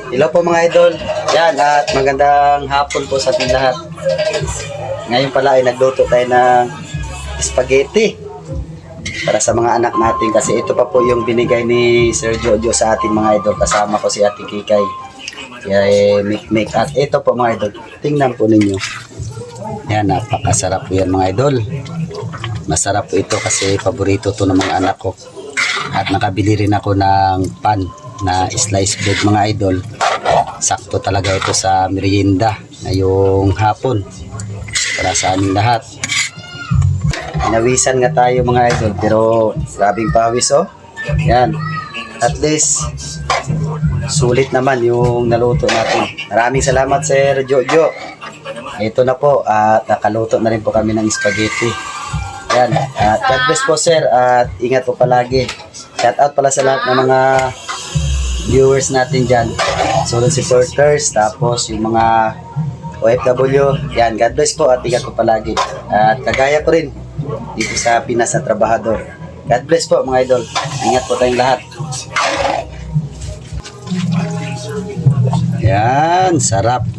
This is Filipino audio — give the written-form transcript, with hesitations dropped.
Hello po mga idol. Yan, at magandang hapon po sa ating lahat. Ngayon pala ay nagluto tayo ng spaghetti para sa mga anak natin kasi ito pa po yung binigay ni Sir Jojo sa ating mga idol. Kasama ko si Ate Kikay. Kaya make. At ito po mga idol, tingnan po ninyo. Yan, napakasarap po yan mga idol. Masarap po ito kasi paborito to ng mga anak ko. At nakabili rin ako ng pan na sliced bread mga idol. Sakto talaga ito sa merienda ngayong hapon para sa aming lahat. Inawisan nga tayo mga idol pero grabing pawis oh. Yan. At least sulit naman yung naluto natin. Maraming salamat Sir Jojo. Ito na po at nakaluto na rin po kami ng spaghetti. Yan. At God bless po sir at ingat po palagi. Shout out pala sa lahat ng mga viewers natin dyan, solid supporters, tapos yung mga OFW, yan, God bless po at ingat po palagi. At kagaya ko rin dito sa Pinas na Trabahador. God bless po mga idol, ingat po tayong lahat. Yan, sarap.